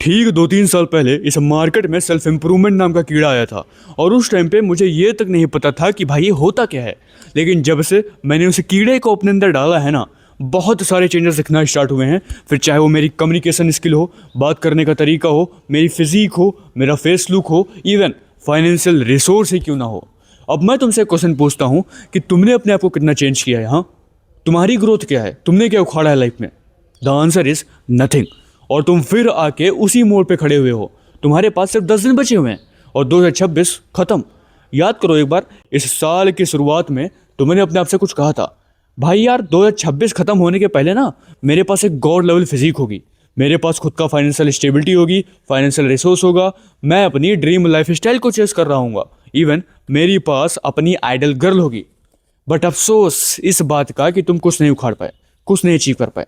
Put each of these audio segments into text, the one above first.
ठीक 2-3 साल पहले इस मार्केट में सेल्फ इम्प्रूवमेंट नाम का कीड़ा आया था और उस टाइम पे मुझे ये तक नहीं पता था कि भाई ये होता क्या है। लेकिन जब से मैंने उस कीड़े को अपने अंदर डाला है ना, बहुत सारे चेंजेस दिखना स्टार्ट हुए हैं। फिर चाहे वो मेरी कम्युनिकेशन स्किल हो, बात करने का तरीका हो, मेरी फिजिक हो, मेरा फेस लुक हो, इवन फाइनेंशियल रिसोर्स ही क्यों ना हो। अब मैं तुमसे क्वेश्चन पूछता हूँ कि तुमने अपने आप को कितना चेंज किया है। हाँ, तुम्हारी ग्रोथ क्या है, तुमने क्या उखाड़ा है लाइफ में? The answer is nothing. और तुम फिर आके उसी मोड़ पे खड़े हुए हो। तुम्हारे पास सिर्फ 10 दिन बचे हुए हैं और 2026 खत्म। याद करो एक बार, इस साल की शुरुआत में तुमने अपने आप से कुछ कहा था, भाई यार 2026 खत्म होने के पहले ना मेरे पास एक गॉड लेवल फिजिक होगी, मेरे पास खुद का फाइनेंशियल स्टेबिलिटी होगी, फाइनेंशियल रिसोर्स होगा, मैं अपनी ड्रीम लाइफ स्टाइल को चेस कर रहा हूँ, इवन मेरे पास अपनी आइडल गर्ल होगी। बट अफसोस इस बात का कि तुम कुछ नहीं उखाड़ पाए, कुछ नहीं अचीव कर पाए।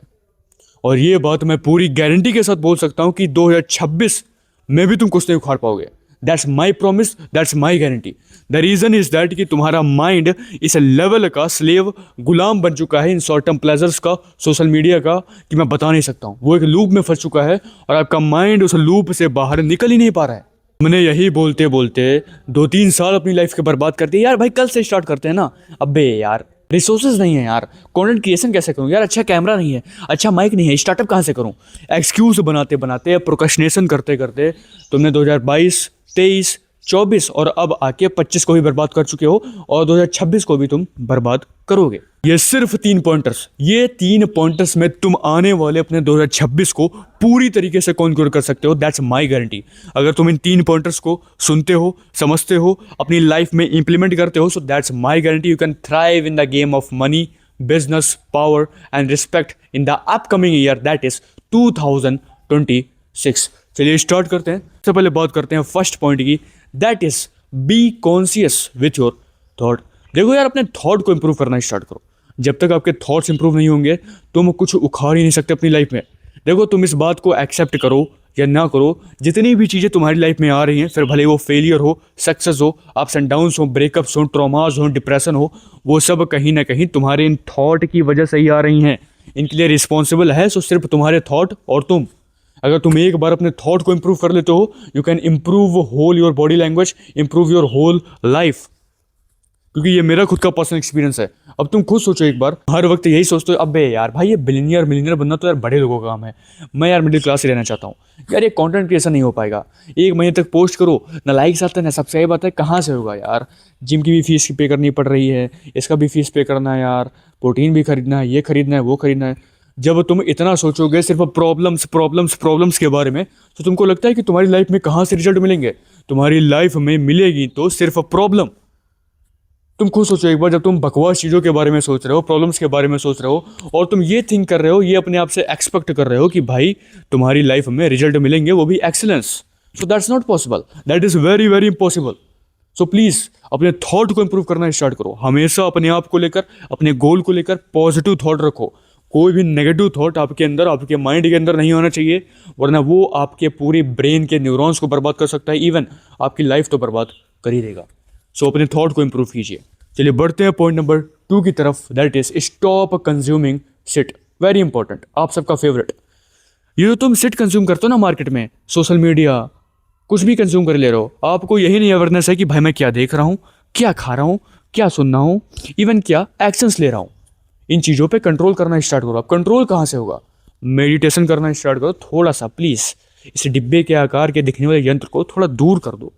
और ये बात मैं पूरी गारंटी के साथ बोल सकता हूं कि 2026 में भी तुम कुछ नहीं उखाड़ पाओगे। That's my promise, that's my guarantee. The reason is that कि तुम्हारा माइंड इस लेवल का स्लेव, गुलाम बन चुका है इन शॉर्ट टर्म प्लेजर्स का, सोशल मीडिया का, कि मैं बता नहीं सकता हूं। वो एक लूप में फंस चुका है और आपका माइंड उस लूप से बाहर निकल ही नहीं पा रहा है। मैंने यही बोलते बोलते 2-3 साल अपनी लाइफ के बर्बाद कर दिए। यार भाई कल से स्टार्ट करते हैं ना। अबे यार रिसोर्सेज नहीं है यार, कंटेंट क्रिएशन कैसे करूं यार, अच्छा कैमरा नहीं है, अच्छा माइक नहीं है, स्टार्टअप कहां से करूं। एक्सक्यूज बनाते बनाते, प्रोक्रेस्टिनेशन करते करते तुमने 2022, 23, 24 और अब आके 25 को भी बर्बाद कर चुके हो और 2026 को भी तुम बर्बाद करोगे। ये सिर्फ 3 पॉइंटर्स, ये 3 पॉइंटर्स में तुम आने वाले अपने 2026 को पूरी तरीके से कॉन्क्यूर कर सकते हो। That's my guarantee. अगर तुम इन 3 पॉइंटर्स को सुनते हो, समझते हो, अपनी लाइफ में इंप्लीमेंट करते हो, so that's my guarantee you can thrive in the game of money, business, power and respect in the upcoming year, that is 2026। चलिए स्टार्ट करते हैं। सबसे पहले बात करते हैं फर्स्ट पॉइंट की, that is be conscious with your thought. देखो यार, अपने थॉट को इंप्रूव करना स्टार्ट करो। जब तक आपके थॉट्स इंप्रूव नहीं होंगे तुम कुछ उखाड़ ही नहीं सकते अपनी लाइफ में। देखो, तुम इस बात को एक्सेप्ट करो या ना करो, जितनी भी चीज़ें तुम्हारी लाइफ में आ रही हैं, फिर भले वो फेलियर हो, सक्सेस हो, अप्स एंड डाउन्स हो, ब्रेकअप्स हो, ट्रॉमास हो, डिप्रेशन हो, वो सब कहीं ना कहीं तुम्हारे इन थॉट की वजह से ही आ रही हैं। इनके लिए रिस्पॉन्सिबल है सो सिर्फ तुम्हारे थॉट और तुम। अगर तुम एक बार अपने थॉट को इंप्रूव कर लेते हो, you can improve whole your body language, improve your whole life. क्योंकि ये मेरा खुद का पर्सनल एक्सपीरियंस है। अब तुम खुद सोचो एक बार, हर वक्त यही सोचते हो, अबे यार भाई ये बिलियनियर मिलियनियर बनना तो यार बड़े लोगों का काम है, मैं यार मिडिल क्लास ही रहना चाहता हूँ। यार ये कंटेंट क्रिएशन नहीं हो पाएगा, 1 महीने तक पोस्ट करो ना लाइक्स आते हैं ना सब्सक्राइब आता है, कहाँ से होगा यार। जिम की भी फीस पे करनी पड़ रही है, इसका भी फीस पे करना है यार, प्रोटीन भी खरीदना है, ये खरीदना है, वो खरीदना है। जब तुम इतना सोचोगे सिर्फ प्रॉब्लम्स प्रॉब्लम्स प्रॉब्लम्स के बारे में, तो तुमको लगता है कि तुम्हारी लाइफ में कहाँ से रिजल्ट मिलेंगे। तुम्हारी लाइफ में मिलेगी तो सिर्फ प्रॉब्लम। तुम खुद सोचो एक बार, जब तुम बकवास चीज़ों के बारे में सोच रहे हो, प्रॉब्लम्स के बारे में सोच रहे हो, और तुम ये थिंक कर रहे हो, ये अपने आप से एक्सपेक्ट कर रहे हो कि भाई तुम्हारी लाइफ में रिजल्ट मिलेंगे, वो भी excellence. So that's not possible, that is very very impossible. So please अपने थॉट को इंप्रूव करना स्टार्ट करो। हमेशा अपने आप को लेकर, अपने गोल को लेकर पॉजिटिव थॉट रखो। कोई भी नेगेटिव थॉट आपके अंदर, आपके माइंड के अंदर नहीं होना चाहिए, वरना वो आपके पूरे ब्रेन के न्यूरॉन्स को बर्बाद कर सकता है, इवन आपकी लाइफ तो बर्बाद कर ही देगा। सो अपने थॉट को इंप्रूव कीजिए। चलिए बढ़ते हैं पॉइंट नंबर 2 की तरफ, that is stop consuming shit. Very important, आप सबका फेवरेट। ये जो तुम शिट कंज्यूम करते हो ना मार्केट में, सोशल मीडिया, कुछ भी कंज्यूम कर ले रहे हो, आपको यही नहीं अवेयरनेस है कि भाई मैं क्या देख रहा हूँ, क्या खा रहा हूँ, क्या सुन रहा हूँ, इवन क्या एक्शंस ले रहा हूँ। इन चीज़ों पे कंट्रोल करना स्टार्ट करो। अब कंट्रोल कहाँ से होगा? मेडिटेशन करना स्टार्ट करो थोड़ा सा प्लीज़। इस डिब्बे के आकार के दिखने वाले यंत्र को थोड़ा दूर कर दो,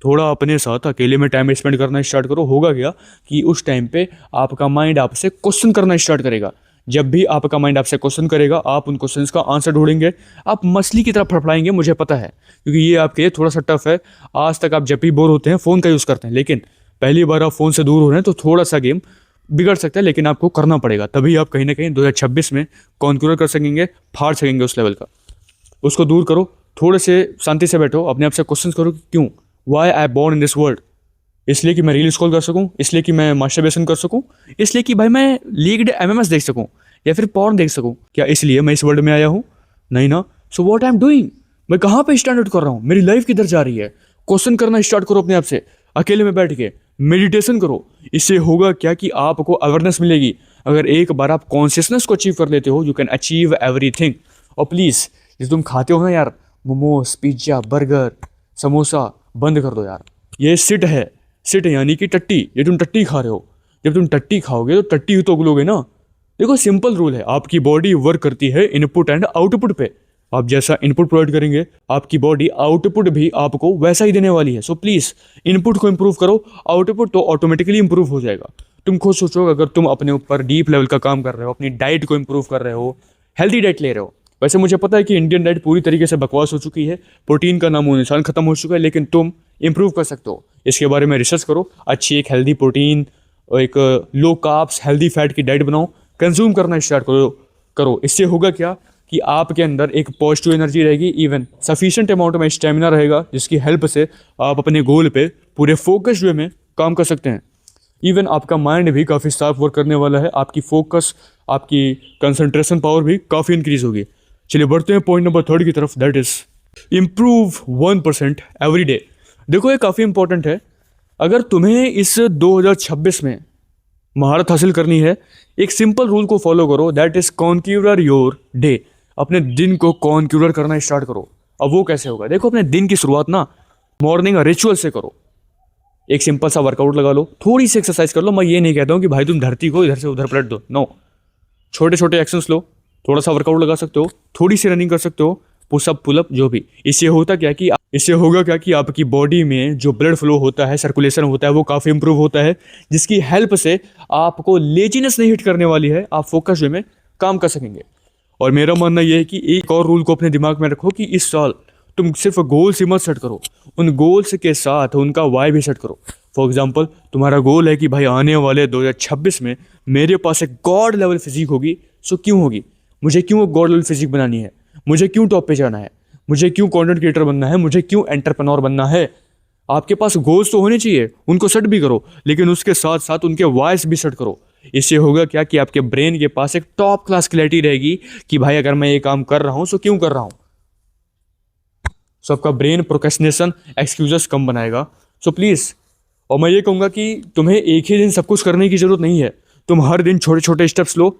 थोड़ा अपने साथ अकेले में टाइम स्पेंड करना स्टार्ट करो। होगा क्या कि उस टाइम पे आपका माइंड आपसे क्वेश्चन करना स्टार्ट करेगा। जब भी आपका माइंड आपसे क्वेश्चन करेगा, आप उन क्वेश्चंस का आंसर ढूंढेंगे, आप मछली की तरह फड़फड़ाएंगे, मुझे पता है, क्योंकि ये आपके लिए थोड़ा सा टफ है। आज तक आप जब भी बोर होते हैं फ़ोन का यूज़ करते हैं, लेकिन पहली बार आप फ़ोन से दूर हो रहे हैं तो थोड़ा सा गेम बिगड़ सकता है, लेकिन आपको करना पड़ेगा। तभी आप कहीं ना कहीं 2026 में कॉन्क्यूर कर सकेंगे, फाड़ सकेंगे उस लेवल का। उसको दूर करो, थोड़े से शांति से बैठो, अपने आप से क्वेश्चन करो कि क्यों, why I born in this world. इसलिए कि मैं रील स्क्रॉल कर सकूं, इसलिए कि मैं मास्टरबेशन कर सकूं, इसलिए कि भाई मैं लीग्ड एमएमएस देख सकूं या फिर पॉर्न देख सकूं। क्या इसलिए मैं इस वर्ल्ड में आया हूं? नहीं ना। So what I am doing, मैं कहाँ पे स्टैंड आउट कर रहा हूँ, मेरी लाइफ किधर जा रही है। क्वेश्चन करना स्टार्ट करो अपने आप से, अकेले में बैठ के मेडिटेशन करो। इससे होगा क्या कि आपको अवेयरनेस मिलेगी। अगर एक बार आप कॉन्शियसनेस को अचीव कर लेते हो, यू कैन अचीव एवरीथिंग। और प्लीज़, जब तुम खाते हो ना यार, मोमोज, पिज्ज़ा, बर्गर, समोसा बंद कर दो यार। ये सिट है, सिट यानी कि टट्टी। ये तुम टट्टी खा रहे हो, जब तुम टट्टी खाओगे तो टट्टी ही तो उगलोगे ना। देखो सिंपल रूल है, आपकी बॉडी वर्क करती है इनपुट एंड आउटपुट पे। आप जैसा इनपुट प्रोवाइड करेंगे आपकी बॉडी आउटपुट भी आपको वैसा ही देने वाली है। सो प्लीज़ इनपुट को इंप्रूव करो, आउटपुट तो ऑटोमेटिकली इंप्रूव हो जाएगा। तुम खुद सोचो, अगर तुम अपने ऊपर डीप लेवल का काम कर रहे हो, अपनी डाइट को इंप्रूव कर रहे हो, हेल्दी डाइट ले रहे हो। वैसे मुझे पता है कि इंडियन डाइट पूरी तरीके से बकवास हो चुकी है, प्रोटीन का नामो निशान खत्म हो चुका है, लेकिन तुम इंप्रूव कर सकते हो। इसके बारे में रिसर्च करो, अच्छी एक हेल्दी प्रोटीन और एक लो कार्ब्स हेल्दी फैट की डाइट बनाओ, कंज्यूम करना स्टार्ट करो। इससे होगा क्या कि आपके अंदर एक पॉजिटिव एनर्जी रहेगी, इवन सफिशिएंट अमाउंट में स्टेमिना रहेगा, जिसकी हेल्प से आप अपने गोल पे पूरे फोकस वे में काम कर सकते हैं। इवन आपका माइंड भी काफ़ी शार्प वर्क करने वाला है, आपकी फोकस, आपकी कंसंट्रेशन पावर भी काफ़ी इंक्रीज होगी। चलिए बढ़ते हैं पॉइंट नंबर 3 की तरफ, that is improve 1% every day. देखो ये काफ़ी इंपॉर्टेंट है। अगर तुम्हें इस 2026 में महारत हासिल करनी है, एक सिंपल रूल को फॉलो करो, that is conqueror your day. अपने दिन को कॉन्क्यूरर करना स्टार्ट करो। अब वो कैसे होगा? देखो अपने दिन की शुरुआत ना मॉर्निंग रिचुअल से करो। एक सिंपल सा वर्कआउट लगा लो, थोड़ी सी एक्सरसाइज कर लो। मैं ये नहीं कहता हूँ कि भाई तुम धरती को इधर से उधर पलट दो, नो। छोटे छोटे एक्शंस लो, थोड़ा सा वर्कआउट लगा सकते हो, थोड़ी सी रनिंग कर सकते हो, पुशअप पुलअप जो भी। इससे होता क्या कि इससे होगा क्या कि आपकी बॉडी में जो ब्लड फ्लो होता है, सर्कुलेशन होता है, वो काफ़ी इंप्रूव होता है, जिसकी हेल्प से आपको लेजीनेस नहीं हिट करने वाली है, आप फोकस वे में काम कर सकेंगे। और मेरा मानना यह है कि एक और रूल को अपने दिमाग में रखो कि इस साल तुम सिर्फ गोल्स ही मत सेट करो, उन गोल्स के साथ उनका वाई भी सेट करो। फॉर एग्जाम्पल, तुम्हारा गोल है कि भाई आने वाले 2026 में मेरे पास एक गॉड लेवल फिजिक होगी। सो क्यों होगी? मुझे क्यों गॉड लेवल फिजिक बनानी है? मुझे क्यों टॉप पे जाना है? मुझे क्यों कंटेंट क्रिएटर बनना है? मुझे क्यों एंटरप्रेन्योर बनना है? आपके पास गोल्स तो होने चाहिए, उनको सेट भी करो, लेकिन उसके साथ साथ उनके वॉइस भी सेट करो। इससे होगा क्या कि आपके ब्रेन के पास एक टॉप क्लास क्लैरिटी रहेगी कि भाई अगर मैं ये काम कर रहा हूं तो क्यों कर रहा हूं। सो आपका ब्रेन प्रोक्रेस्टिनेशन, एक्सक्यूजेस कम बनाएगा। सो प्लीज़, और मैं ये कहूँगा कि तुम्हें एक ही दिन सब कुछ करने की जरूरत नहीं है। तुम हर दिन छोटे छोटे स्टेप्स लो,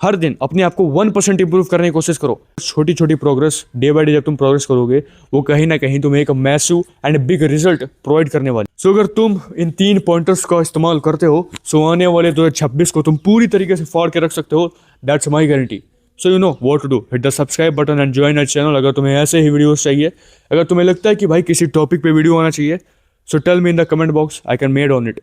हर दिन अपने आप को 1% इंप्रूव करने की कोशिश करो। छोटी छोटी प्रोग्रेस डे बाय डे जब तुम प्रोग्रेस करोगे, वो कहीं ना कहीं तुम्हें एक massive and big result provide करने वाली। सो अगर तुम इन 3 पॉइंटर्स का इस्तेमाल करते हो, सो आने वाले 2026 को तुम पूरी तरीके से फाड़ के रख सकते हो। That's my guarantee. So you know what to do, hit the subscribe button and join our channel. अगर तुम्हें ऐसे ही वीडियोस चाहिए, अगर तुम्हें लगता है कि भाई किसी टॉपिक पे वीडियो आना चाहिए, so tell me in the comment box, I can made on it.